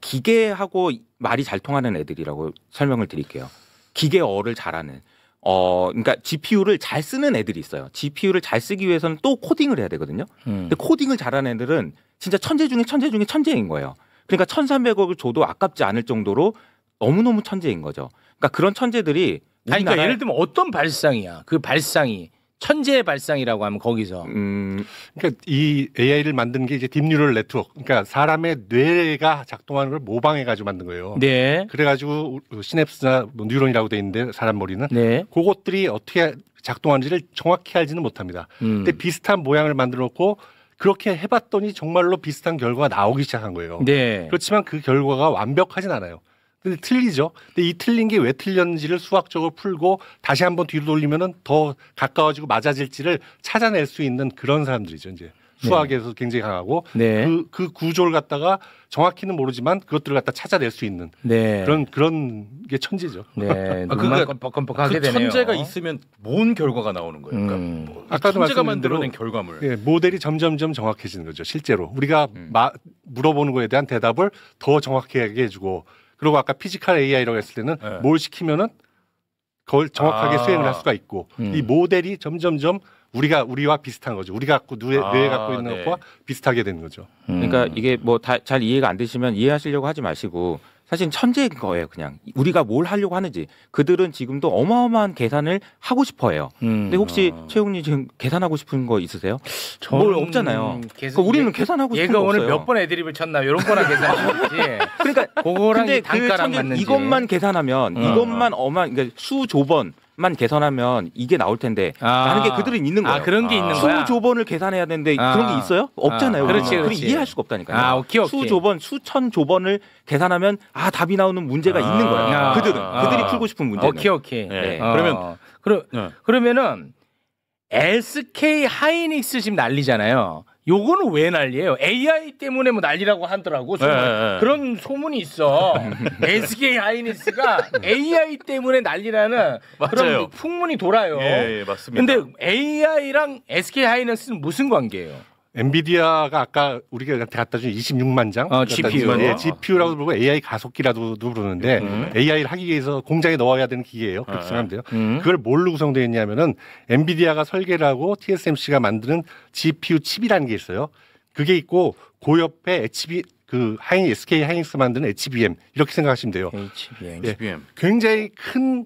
Speaker 4: 기계하고 말이 잘 통하는 애들이라고 설명을 드릴게요. 기계어를 잘하는. 그러니까 GPU를 잘 쓰는 애들이 있어요. GPU를 잘 쓰기 위해서는 또 코딩을 해야 되거든요. 근데 코딩을 잘하는 애들은 진짜 천재 중에 천재인 거예요. 그러니까 1,300억을 줘도 아깝지 않을 정도로 너무너무 천재인 거죠. 그러니까 그런 천재들이
Speaker 1: 그러니까 예를 들면 어떤 발상이야? 그 발상이 천재의 발상이라고 하면 거기서.
Speaker 3: 그러니까 이 AI를 만든 게 이제 딥뉴럴 네트워크. 그러니까 사람의 뇌가 작동하는 걸 모방해가지고 만든 거예요.
Speaker 1: 네.
Speaker 3: 그래가지고 시냅스나 뭐 뉴런이라고 돼 있는데 사람 머리는
Speaker 1: 네.
Speaker 3: 그것들이 어떻게 작동하는지를 정확히 알지는 못합니다. 근데 비슷한 모양을 만들어 놓고 그렇게 해봤더니 정말로 비슷한 결과가 나오기 시작한 거예요.
Speaker 1: 네.
Speaker 3: 그렇지만 그 결과가 완벽하진 않아요. 근데 틀리죠. 근데 이 틀린 게 왜 틀렸는지를 수학적으로 풀고 다시 한번 뒤로 돌리면은 더 가까워지고 맞아질지를 찾아낼 수 있는 그런 사람들이죠. 이제 수학에서 굉장히 강하고 그 구조를 갖다가 정확히는 모르지만 그것들을 갖다 찾아낼 수 있는 그런 게 천재죠.
Speaker 1: 네. 눈만 껌뻑껌뻑하게 되네요.
Speaker 2: 천재가 있으면 뭔 결과가 나오는 거예요? 그러니까
Speaker 3: 아까도
Speaker 2: 천재가
Speaker 3: 말씀드린 대로
Speaker 2: 만들어낸 결과물.
Speaker 3: 예, 모델이 점점점 정확해지는 거죠. 실제로 우리가 물어보는 거에 대한 대답을 더 정확하게 해주고. 그리고 아까 피지컬 AI라고 했을 때는 뭘 시키면은 그걸 정확하게 수행을 할 수가 있고 이 모델이 점점점 우리와 비슷한 거죠. 우리가 뇌에 갖고 있는 것과 비슷하게 되는 거죠.
Speaker 4: 그러니까 이게 뭐 잘 이해가 안 되시면 이해하시려고 하지 마시고 사실 천재인 거예요. 그냥 우리가 뭘 하려고 하는지 그들은 지금도 어마어마한 계산을 하고 싶어해요. 근데 혹시 최욱님 지금 계산하고 싶은 거 있으세요? 뭘 없잖아요. 그러니까 우리는 계산하고 싶은 거 없어요.
Speaker 1: 얘가 오늘 몇 번 애드립을 쳤나 이런 거나 계산하지.
Speaker 4: 그러니까
Speaker 1: 그거랑
Speaker 4: 근데
Speaker 1: 단가랑 맞는지.
Speaker 4: 이것만 계산하면 이것만 그러니까 수조번만 계산하면 이게 나올 텐데 라는 게 그들은 있는 거예요.
Speaker 1: 그런 게 있는 거야.
Speaker 4: 수조번을 계산해야 되는데 그런 게 있어요? 없잖아요.
Speaker 1: 그렇지.
Speaker 4: 이해할 수가 없다니까요.
Speaker 1: 오케이.
Speaker 4: 수조번, 수천 조번을 계산하면 답이 나오는 문제가 있는 거예요. 그들이 풀고 싶은 문제는.
Speaker 1: 오케이.
Speaker 4: 네.
Speaker 1: 그러면은 SK 하이닉스 지금 난리잖아요. 요거는 왜 난리예요? AI 때문에 뭐 난리라고 하더라고. 그런 소문이 있어. SK 하이닉스가 AI 때문에 난리라는 그런 풍문이 돌아요.
Speaker 2: 예, 맞습니다.
Speaker 1: 근데 AI랑 SK 하이닉스는 무슨 관계예요?
Speaker 3: 엔비디아가 아까 우리가 갖다 준 26만 장
Speaker 1: GPU.
Speaker 3: 예, GPU라고 부르고 AI 가속기라도 부르는데 AI를 하기 위해서 공장에 넣어야 되는 기계예요. 그렇게 생각하면 돼요. 그걸 뭘로 구성되어 있냐면은 엔비디아가 설계를 하고 TSMC가 만드는 GPU 칩이라는 게 있어요. 그게 있고 그 옆에 SK 하이닉스 만드는 HBM 이렇게 생각하시면 돼요.
Speaker 1: HBM.
Speaker 3: 예, 굉장히 큰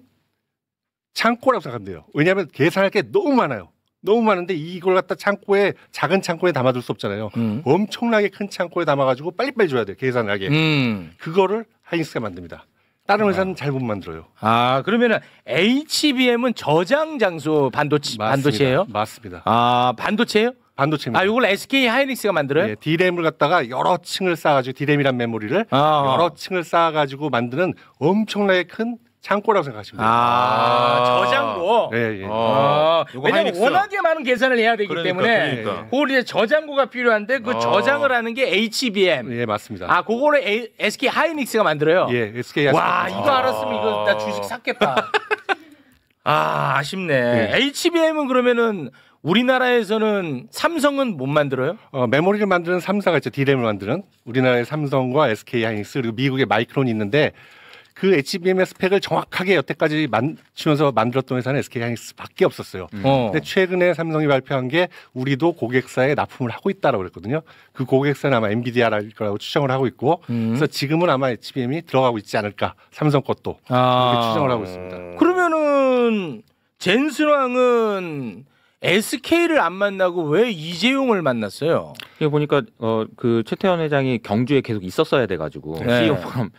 Speaker 3: 창고라고 생각하면 돼요. 왜냐하면 계산할 게 너무 많아요. 너무 많은데 이걸 갖다 작은 창고에 담아둘 수 없잖아요. 엄청나게 큰 창고에 담아가지고 빨리빨리 줘야 돼요. 계산을 하게. 그거를 하이닉스가 만듭니다. 다른 회사는 잘 못 만들어요.
Speaker 1: 그러면은 HBM은 저장 장소 반도체예요?
Speaker 3: 맞습니다.
Speaker 1: 반도체예요?
Speaker 3: 반도체입니다.
Speaker 1: 이걸 SK 하이닉스가 만들어요?
Speaker 3: 예, D램을 갖다가 여러 층을 쌓아가지고 D램이란 메모리를 여러 층을 쌓아가지고 만드는 엄청나게 큰 창고라고 생각하시면 돼요.
Speaker 1: 저장고.
Speaker 3: 예, 예.
Speaker 1: 왜냐면 워낙에 많은 계산을 해야 되기 때문에 그걸 이제 저장고가 필요한데 그 저장을 하는 게 HBM.
Speaker 3: 예, 맞습니다.
Speaker 1: 그거를 SK 하이닉스가 만들어요.
Speaker 3: 예, SK 하이닉스.
Speaker 1: 와, 이거 알았으면 이거 나 주식 샀겠다. 아쉽네. HBM은 그러면은 우리나라에서는 삼성은 못 만들어요?
Speaker 3: 메모리를 만드는 3사가 있죠. D램을 만드는 우리나라의 삼성과 SK 하이닉스 그리고 미국의 마이크론이 있는데 그 HBM의 스펙을 정확하게 여태까지 맞추면서 만들었던 회사는 SK 하이닉스밖에 없었어요. 근데 최근에 삼성이 발표한 게 우리도 고객사에 납품을 하고 있다라고 그랬거든요. 그 고객사는 아마 엔비디아일 거라고 추정을 하고 있고 그래서 지금은 아마 HBM이 들어가고 있지 않을까. 삼성 것도 그렇게 추정을 하고 있습니다.
Speaker 1: 그러면은 젠슨왕은 SK를 안 만나고 왜 이재용을 만났어요?
Speaker 4: 이거 보니까 그 최태원 회장이 경주에 계속 있었어야 돼가지고 CEO 포럼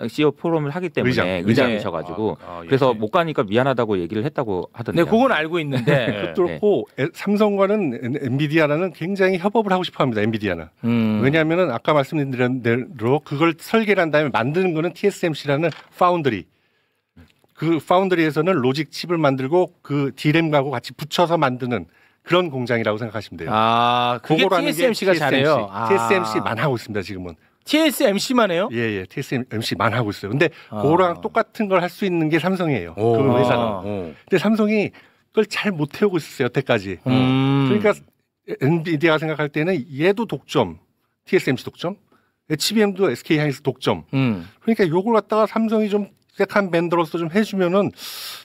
Speaker 4: CEO 포럼을 하기 때문에 의장이셔가지고 그래서 못 가니까 미안하다고 얘기를 했다고 하던데요.
Speaker 1: 네, 그건 알고 있는데
Speaker 3: 그렇고 삼성과는 엔비디아라는 굉장히 협업을 하고 싶어합니다. 엔비디아는 왜냐하면은 아까 말씀드린 대로 그걸 설계를 한 다음에 만드는 거는 TSMC라는 파운드리. 그 파운드리에서는 로직 칩을 만들고 그 D램하고 같이 붙여서 만드는 그런 공장이라고 생각하시면 돼요.
Speaker 1: 그게 TSMC가 잘해요.
Speaker 3: TSMC만 하고 있습니다. 지금은.
Speaker 1: TSMC만 해요?
Speaker 3: 예, TSMC만 하고 있어요. 근데 그거랑 똑같은 걸 할 수 있는 게 삼성이에요. 그 회사는. 근데 삼성이 그걸 잘 못 해오고 있었어요. 여태까지. 그러니까 엔비디아가 생각할 때는 얘도 독점, TSMC 독점, HBM도 SK 하이닉스 독점. 그러니까 요걸 갖다가 삼성이 좀 한 밴더로서 좀 해주면은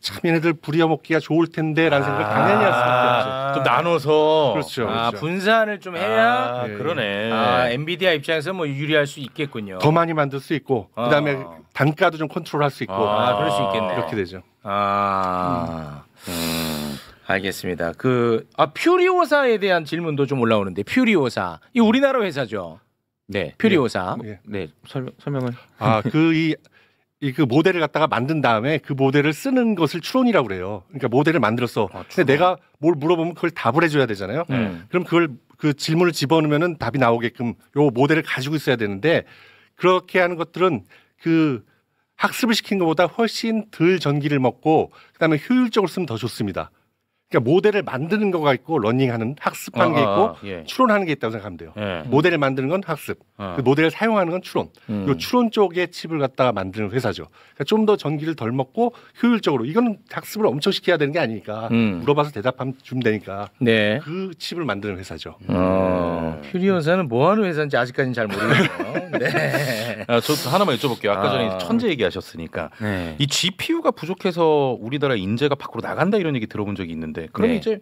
Speaker 3: 참 얘네들 부려먹기가 좋을 텐데라는 생각을 당연히 할 수밖에 없죠.
Speaker 1: 좀 나눠서
Speaker 3: 그렇죠.
Speaker 1: 분산을 좀 해야
Speaker 2: 그러네.
Speaker 1: 엔비디아 입장에서 뭐 유리할 수 있겠군요.
Speaker 3: 더 많이 만들 수 있고 그다음에 단가도 좀 컨트롤할 수 있고
Speaker 1: 그럴 수 있겠네.
Speaker 3: 이렇게 되죠.
Speaker 1: 알겠습니다. 퓨리오사에 대한 질문도 좀 올라오는데 퓨리오사 이 우리나라 회사죠.
Speaker 4: 네.
Speaker 1: 퓨리오사.
Speaker 4: 네. 설명을.
Speaker 3: 그 모델을 갖다가 만든 다음에 그 모델을 쓰는 것을 추론이라고 그래요. 그러니까 모델을 만들었어. 근데 내가 뭘 물어보면 그걸 답을 해줘야 되잖아요. 그럼 그걸 그 질문을 집어넣으면은 답이 나오게끔 요 모델을 가지고 있어야 되는데 그렇게 하는 것들은 그 학습을 시킨 것보다 훨씬 덜 전기를 먹고 그다음에 효율적으로 쓰면 더 좋습니다. 그러니까 모델을 만드는 거가 있고 러닝하는 학습하는 게 있고 추론하는 게 있다고 생각하면 돼요. 모델을 만드는 건 학습, 그 모델을 사용하는 건 추론. 이 추론 쪽의 칩을 갖다가 만드는 회사죠. 그러니까 좀 더 전기를 덜 먹고 효율적으로 이거는 학습을 엄청 시켜야 되는 게 아니니까 물어봐서 대답하면 주면 되니까 그 칩을 만드는 회사죠.
Speaker 1: 퓨리오사는 뭐 하는 회사인지 아직까지는 잘 모르겠어요. 네.
Speaker 2: 저 하나만 여쭤볼게요. 아까 전에 천재 얘기하셨으니까 이 GPU가 부족해서 우리나라 인재가 밖으로 나간다 이런 얘기 들어본 적이 있는데 그럼 이제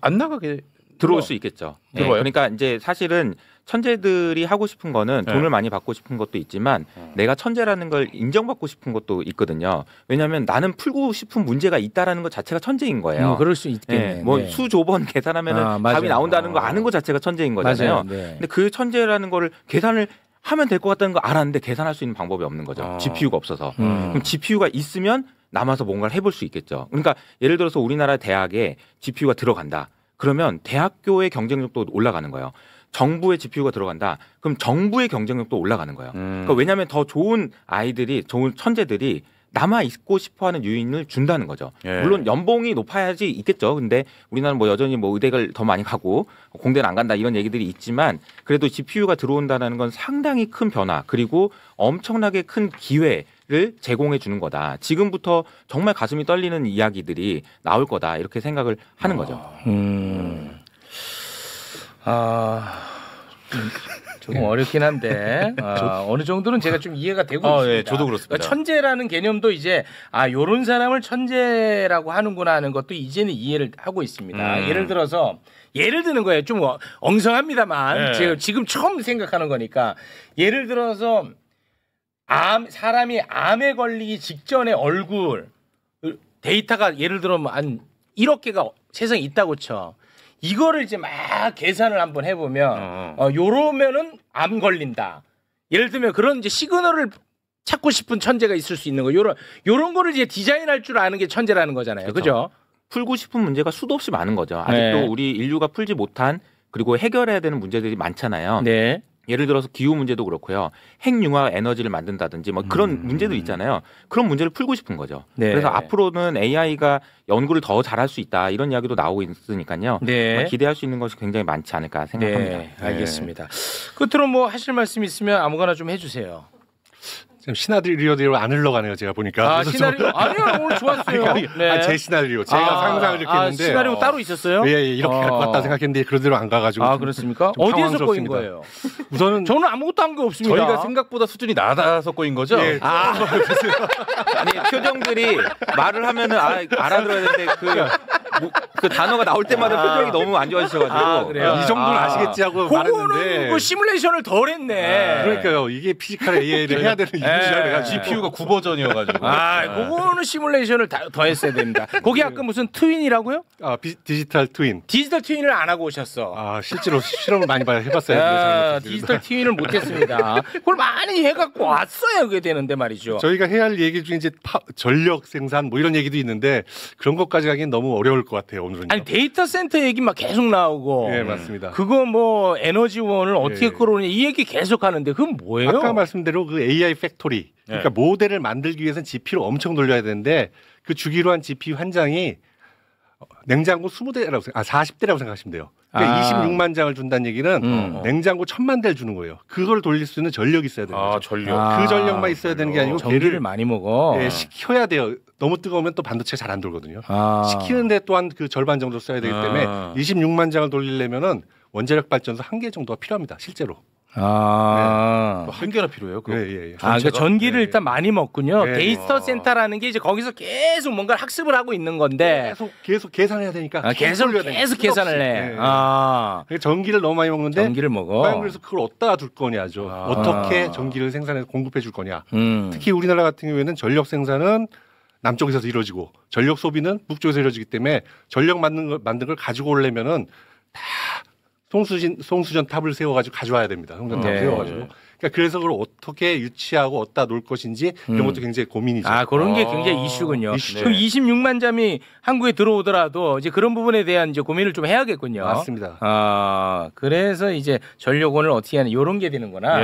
Speaker 2: 안 나가게
Speaker 4: 들어올 수 있겠죠.
Speaker 2: 들어와요?
Speaker 4: 그러니까 이제 사실은 천재들이 하고 싶은 거는 돈을 많이 받고 싶은 것도 있지만 내가 천재라는 걸 인정받고 싶은 것도 있거든요. 왜냐하면 나는 풀고 싶은 문제가 있다라는 것 자체가 천재인 거예요.
Speaker 1: 그럴 수 있겠네.
Speaker 4: 뭐 수조번 계산하면은 답이 나온다는 거 아는 것 자체가 천재인 거잖아요. 근데 그 천재라는 거를 계산을 하면 될 것 같다는 거 알았는데 계산할 수 있는 방법이 없는 거죠. GPU가 없어서. 그럼 GPU가 있으면 남아서 뭔가를 해볼 수 있겠죠. 그러니까 예를 들어서 우리나라 대학에 GPU가 들어간다. 그러면 대학교의 경쟁력도 올라가는 거예요. 정부의 GPU가 들어간다. 그럼 정부의 경쟁력도 올라가는 거예요. 그러니까 왜냐하면 더 좋은 아이들이, 좋은 천재들이 남아 있고 싶어하는 유인을 준다는 거죠. 물론 연봉이 높아야지 있겠죠. 근데 우리나라는 뭐 여전히 뭐 의대를 더 많이 가고 공대는 안 간다 이런 얘기들이 있지만 그래도 GPU가 들어온다는 건 상당히 큰 변화 그리고 엄청나게 큰 기회를 제공해 주는 거다. 지금부터 정말 가슴이 떨리는 이야기들이 나올 거다 이렇게 생각을 하는 거죠.
Speaker 1: 조금 어렵긴 한데 어느 정도는 제가 좀 이해가 되고 있습니다.
Speaker 2: 예, 저도 그렇습니다.
Speaker 1: 그러니까 천재라는 개념도 이제 요런 사람을 천재라고 하는구나 하는 것도 이제는 이해를 하고 있습니다. 예를 드는 거예요. 좀 엉성합니다만
Speaker 2: 네.
Speaker 1: 지금 처음 생각하는 거니까 예를 들어서 사람이 암에 걸리기 직전에 얼굴 데이터가 예를 들면 한 1억 개가 세상에 있다고 쳐. 이거를 이제 막 계산을 한번 해보면 요러면은 암 걸린다. 예를 들면 그런 이제 시그널을 찾고 싶은 천재가 있을 수 있는 거. 요런 거를 이제 디자인할 줄 아는 게 천재라는 거잖아요. 그죠?
Speaker 4: 풀고 싶은 문제가 수도 없이 많은 거죠. 아직도 우리 인류가 풀지 못한 그리고 해결해야 되는 문제들이 많잖아요.
Speaker 1: 네.
Speaker 4: 예를 들어서 기후 문제도 그렇고요. 핵융합 에너지를 만든다든지 뭐 그런 문제들 있잖아요. 그런 문제를 풀고 싶은 거죠.
Speaker 1: 네.
Speaker 4: 그래서 앞으로는 AI가 연구를 더 잘할 수 있다 이런 이야기도 나오고 있으니까요.
Speaker 1: 네.
Speaker 4: 기대할 수 있는 것이 굉장히 많지 않을까 생각합니다.
Speaker 1: 네, 알겠습니다. 끝으로 뭐 하실 말씀 있으면 아무거나 좀 해주세요.
Speaker 3: 지금 시나리오대로 안 흘러가네요. 제가 보니까.
Speaker 1: 시나리오 아니요 오늘 좋았어요. 네.
Speaker 3: 제 시나리오 제가 상상을 이렇게 했는데
Speaker 1: 시나리오 따로 있었어요?
Speaker 3: 예, 이렇게 갈 것 같다 생각했는데 그러대로 안 가가지고.
Speaker 1: 그렇습니까?
Speaker 3: 좀
Speaker 1: 어디에서 꼬인
Speaker 3: 당황스럽습니다.
Speaker 1: 거예요?
Speaker 3: 우선은
Speaker 1: 저는 아무것도 한 게 없습니다.
Speaker 2: 저희가 생각보다 수준이 낮아서 꼬인 거죠?
Speaker 3: 예,
Speaker 4: 아니 표정들이 말을 하면은 알아들어야 되는데 그 단어가 나올 때마다 표정이 너무 안 좋아지셔가지고
Speaker 3: 그래요? 이 정도는 아시겠지 하고
Speaker 1: 그거는
Speaker 3: 말했는데.
Speaker 1: 그 시뮬레이션을 덜 했네.
Speaker 3: 그러니까요. 이게 피지컬 AI를 해야 되는 이유라 내가
Speaker 2: GPU가 9버전이어가지고.
Speaker 1: 그거는 시뮬레이션을 더 했어야 됩니다. 거기 아까 무슨 트윈이라고요?
Speaker 3: 디지털 트윈.
Speaker 1: 디지털 트윈을 안 하고 오셨어.
Speaker 3: 실제로 실험을 많이 해봤어요.
Speaker 1: 디지털 트윈을 못했습니다. 그걸 많이 해갖고 왔어야 그게 되는데 말이죠.
Speaker 3: 저희가 해야 할 얘기 중에 이제 전력 생산 뭐 이런 얘기도 있는데 그런 것까지 하기엔 너무 어려울 것 같아요. 오늘은.
Speaker 1: 아니 데이터 센터 얘기 막 계속 나오고.
Speaker 3: 예, 맞습니다.
Speaker 1: 그거 뭐 에너지원을 어떻게
Speaker 3: 예.
Speaker 1: 끌어오냐 이 얘기 계속 하는데 그건 뭐예요?
Speaker 3: 아까 말씀대로 그 AI 팩토리. 그러니까 모델을 만들기 위해서는 GPU를 엄청 돌려야 되는데 그 주기로 한 GPU 한 장이 냉장고 40대라고 생각하시면 돼요. 그러니까 26만 장을 준다는 얘기는 냉장고 1000만 대를 주는 거예요. 그걸 돌릴 수 있는 전력이 있어야 되는 거죠.
Speaker 2: 전력.
Speaker 3: 그 전력만 있어야 되는 게 아니고
Speaker 1: 전기를 많이 먹어.
Speaker 3: 식혀야 돼요. 너무 뜨거우면 또 반도체가 잘 안 돌거든요. 식히는데 또한 그 절반 정도 써야 되기 때문에 26만 장을 돌리려면은 원자력 발전소 1개 정도가 필요합니다. 실제로.
Speaker 2: 한 개나 필요해요.
Speaker 1: 그러니까 전기를 일단 많이 먹군요. 데이터 센터라는 게 이제 거기서 계속 뭔가 학습을 하고 있는 건데
Speaker 3: 계속 계산해야 되니까
Speaker 1: 계속 계산을 해.
Speaker 3: 전기를 너무 많이 먹는데
Speaker 1: 전기를 먹어.
Speaker 3: 과연 그래서 그걸 어디다 둘 거냐죠. 어떻게 전기를 생산해서 공급해 줄 거냐. 특히 우리나라 같은 경우에는 전력 생산은 남쪽에서 이루어지고 전력 소비는 북쪽에서 이루어지기 때문에 전력 만든 걸 가지고 오려면은 다 송수전 탑을 세워가지고 가져와야 됩니다. 송수전 탑을 세워가지고. 그러니까 그래서 그걸 어떻게 유치하고 어디다 놓을 것인지 이런 것도 굉장히 고민이죠.
Speaker 1: 그런 게 굉장히 이슈군요. 그럼 26만 잠이 한국에 들어오더라도 이제 그런 부분에 대한 이제 고민을 좀 해야겠군요.
Speaker 3: 맞습니다.
Speaker 1: 그래서 이제 전력원을 어떻게 하는 이런 게 되는구나.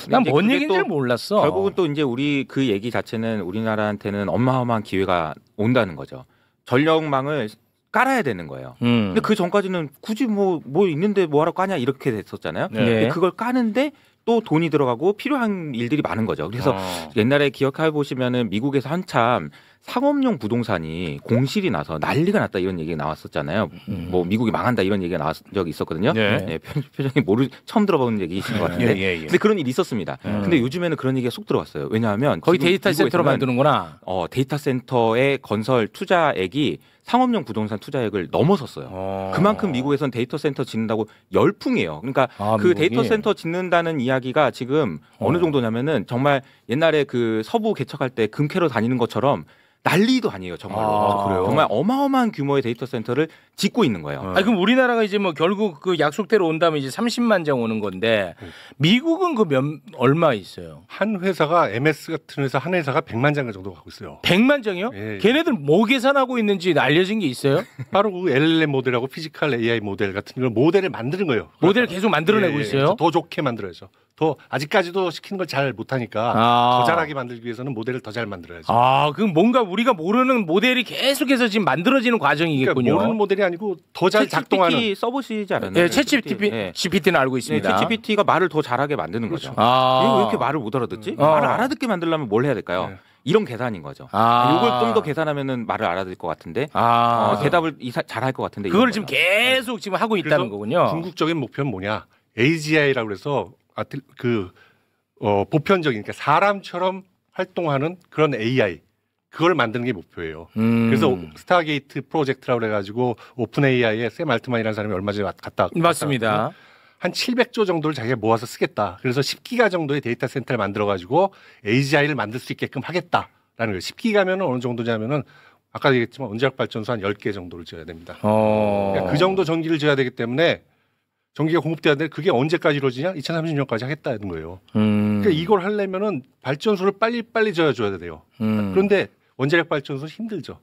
Speaker 1: 난 뭔 얘기인지 몰랐어.
Speaker 4: 결국은 또 이제 우리 그 얘기 자체는 우리나라한테는 어마어마한 기회가 온다는 거죠. 전력망을 깔아야 되는 거예요. 근데 그 전까지는 굳이 뭐 있는데 뭐하러 까냐 이렇게 됐었잖아요. 근데 그걸 까는데 또 돈이 들어가고 필요한 일들이 많은 거죠. 그래서 옛날에 기억해 보시면은 미국에서 한참 상업용 부동산이 공실이 나서 난리가 났다 이런 얘기가 나왔었잖아요. 뭐 미국이 망한다 이런 얘기가 나왔 적이 있었거든요. 표정이 처음 들어본 얘기이신 것 같은데. 근데 그런 일이 있었습니다. 근데 요즘에는 그런 얘기가 쏙 들어왔어요. 왜냐하면
Speaker 1: 거기 데이터 센터로 만드는구나.
Speaker 4: 데이터 센터의 건설 투자액이 상업용 부동산 투자액을 넘어섰어요. 그만큼 미국에선 데이터 센터 짓는다고 열풍이에요. 그러니까 그 미국이? 데이터 센터 짓는다는 이야기가 지금 어느 정도냐면은 정말 옛날에 그 서부 개척할 때 금 캐러 다니는 것처럼 난리도 아니에요, 정말로.
Speaker 1: 그래요?
Speaker 4: 정말 어마어마한 규모의 데이터 센터를 짓고 있는 거예요.
Speaker 1: 그럼 우리나라가 이제 뭐 결국 그 약속대로 온다면 이제 30만 장 오는 건데 미국은 그 얼마 있어요?
Speaker 3: 한 회사가 MS 같은 회사 한 회사가 100만 장 정도 갖고 있어요.
Speaker 1: 100만 장이요? 걔네들 뭐 계산하고 있는지 알려진 게 있어요?
Speaker 3: 바로 그 LLM 모델하고 피지컬 AI 모델 같은 걸 모델을 만드는 거예요.
Speaker 1: 모델을 계속 만들어내고 있어요?
Speaker 3: 더 좋게 만들어야죠. 더 아직까지도 시키는 걸 잘 못하니까 더 잘하게 만들기 위해서는 모델을 더 잘 만들어야죠.
Speaker 1: 그럼 뭔가 우리가 모르는 모델이 계속해서 지금 만들어지는 과정이겠군요.
Speaker 3: 그러니까 모르는 모델이 아니고 더 잘 작동하는.
Speaker 4: GPT 써보시지 않았나요?
Speaker 1: 네, 챗GPT는 알고 있습니다.
Speaker 4: 챗GPT가 말을 더 잘하게 만드는 거죠. 이거 왜 이렇게 말을 못 알아듣지? 말을 알아듣게 만들려면 뭘 해야 될까요? 이런 계산인 거죠. 이걸 좀 더 계산하면은 말을 알아들을 것 같은데 대답을 잘할 것 같은데
Speaker 1: 그걸 지금 계속 지금 하고 있다는 거군요.
Speaker 3: 궁극적인 목표는 뭐냐? AGI라고 해서 보편적인 그러니까 사람처럼 활동하는 그런 AI 그걸 만드는 게 목표예요. 그래서 스타게이트 프로젝트라고 해가지고 오픈 AI에 샘 알트만이라는 사람이 얼마 전에 갔다
Speaker 1: 맞습니다.
Speaker 3: 한 700조 정도를 자기가 모아서 쓰겠다. 그래서 10기가 정도의 데이터 센터를 만들어가지고 AGI를 만들 수 있게끔 하겠다라는 거예요. 10기가면 어느 정도냐면은 아까 얘기했지만 원자력 발전소 한 10개 정도를 지어야 됩니다. 그러니까 그 정도 전기를 지어야 되기 때문에 전기가 공급돼야 되는데 그게 언제까지 이루어지냐? 2030년까지 하겠다는 거예요. 그러니까 이걸 하려면은 발전소를 빨리 지어줘야 돼요. 그런데 원자력 발전소 힘들죠.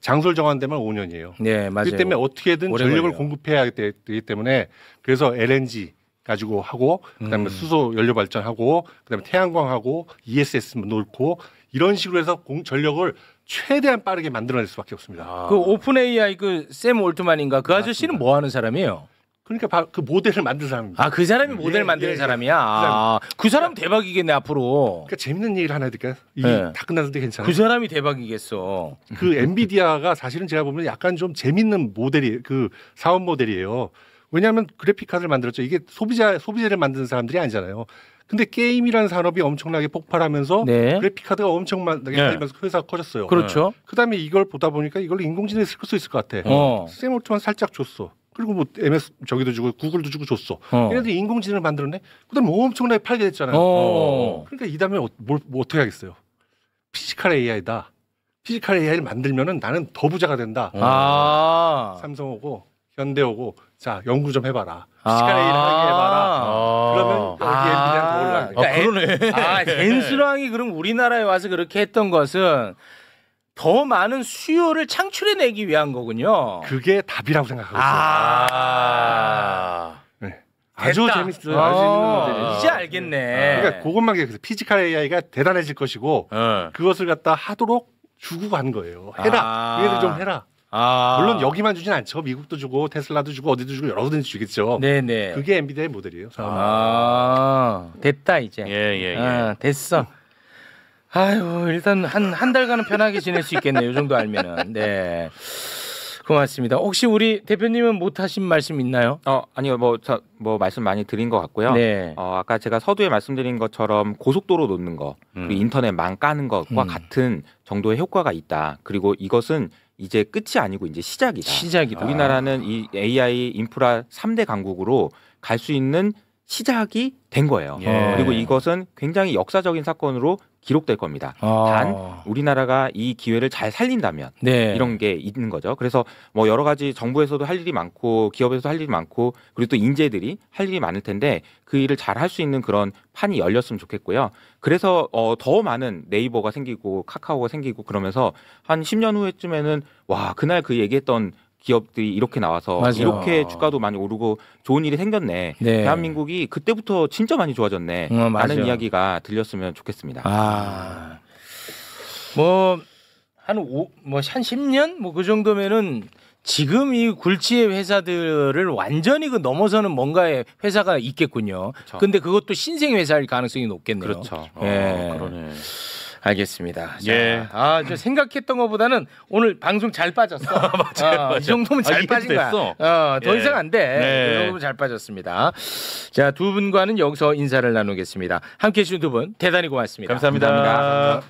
Speaker 3: 장소를 정하는 데만 5년이에요.
Speaker 1: 네, 맞아요.
Speaker 3: 그렇기 때문에 어떻게든 전력을
Speaker 1: 걸려요.
Speaker 3: 공급해야 되기 때문에 그래서 LNG 가지고 하고 그다음에 수소 연료 발전하고 그다음에 태양광하고 ESS 놓고 이런 식으로 해서 전력을 최대한 빠르게 만들어낼 수밖에 없습니다.
Speaker 1: 그 오픈 AI 그 샘 올트만인가 그 아저씨는 뭐 하는 사람이에요?
Speaker 3: 그러니까 그 모델을 만든 사람입니다.
Speaker 1: 그 사람이 모델 만드는 사람이야. 그 사람 대박이겠네 앞으로.
Speaker 3: 그러니까 재밌는 얘기를 하나 해드릴까요? 다 끝났는데 괜찮아요.
Speaker 1: 그 사람이 대박이겠어.
Speaker 3: 그 엔비디아가 사실은 제가 보면 약간 좀 재밌는 모델이 그 사업 모델이에요. 왜냐하면 그래픽 카드를 만들었죠. 이게 소비재를 만드는 사람들이 아니잖아요. 근데 게임이라는 산업이 엄청나게 폭발하면서 그래픽 카드가 엄청나게 팔리면서 회사가 커졌어요.
Speaker 1: 그렇죠.
Speaker 3: 그다음에 이걸 보다 보니까 이걸 인공지능에 쓸 수 있을 것 같아. 샘 올트만 살짝 줬어. 그리고 뭐 MS 저기도 주고 구글도 주고 줬어. 얘네들이 인공지능을 만들었네. 그다음에 뭐 엄청나게 팔게 됐잖아요. 그러니까 이 다음에 뭐 어떻게 하겠어요? 피지컬 AI다. 피지컬 AI를 만들면은 나는 더 부자가 된다. 삼성오고 현대오고 자 연구 좀 해봐라. 피지컬 AI를 하게 해봐라. 그러면 여기 엔비디아는 더 올라가.
Speaker 1: 그러네. 젠스랑이 그럼 우리나라에 와서 그렇게 했던 것은 더 많은 수요를 창출해내기 위한 거군요.
Speaker 3: 그게 답이라고 생각하고 있어요. 네. 아주 재밌어요. 아주 재밌는 모델이에요.
Speaker 1: 이제 알겠네.
Speaker 3: 그러니까 그것만 얘기해서 피지컬 AI가 대단해질 것이고 그것을 갖다 하도록 주고 간 거예요. 해라. 얘들 좀 해라. 물론 여기만 주진 않죠. 미국도 주고 테슬라도 주고 어디도 주고 여러 군데 주겠죠.
Speaker 1: 네네.
Speaker 3: 그게 엔비디아의 모델이에요.
Speaker 1: 됐다 이제. 됐어. 아유 일단 한 달간은 편하게 지낼 수 있겠네요. 이 정도 알면은. 네. 고맙습니다. 혹시 우리 대표님은 못 하신 말씀 있나요?
Speaker 4: 아니요. 뭐 말씀 많이 드린 것 같고요.
Speaker 1: 네.
Speaker 4: 아까 제가 서두에 말씀드린 것처럼 고속도로 놓는 거, 그리고 인터넷 망 까는 것과 같은 정도의 효과가 있다. 그리고 이것은 이제 끝이 아니고 이제 시작이다. 우리나라는 이 AI 인프라 3대 강국으로 갈 수 있는 시작이 된 거예요. 그리고 이것은 굉장히 역사적인 사건으로 기록될 겁니다. 단 우리나라가 이 기회를 잘 살린다면 이런 게 있는 거죠. 그래서 뭐 여러 가지 정부에서도 할 일이 많고 기업에서도 할 일이 많고 그리고 또 인재들이 할 일이 많을 텐데 그 일을 잘 할 수 있는 그런 판이 열렸으면 좋겠고요. 그래서 더 많은 네이버가 생기고 카카오가 생기고 그러면서 한 10년 후에쯤에는 와 그날 그 얘기했던 기업들이 이렇게 나와서 이렇게 주가도 많이 오르고 좋은 일이 생겼네. 대한민국이 그때부터 진짜 많이 좋아졌네. 라는 이야기가 들렸으면 좋겠습니다.
Speaker 1: 뭐 한 10년 뭐 그 정도면은 지금 이 굴지의 회사들을 완전히 그 넘어서는 뭔가의 회사가 있겠군요. 그쵸. 근데 그것도 신생 회사일 가능성이 높겠네요.
Speaker 4: 그렇죠.
Speaker 2: 그러네.
Speaker 1: 알겠습니다. 저 생각했던 것보다는 오늘 방송 잘 빠졌어. 맞아요. 이 정도면 잘 빠진 거야. 더 이상 안 돼. 이 정도면 잘 빠졌습니다. 자, 두 분과는 여기서 인사를 나누겠습니다. 함께해 주신 두 분 대단히 고맙습니다.
Speaker 2: 감사합니다.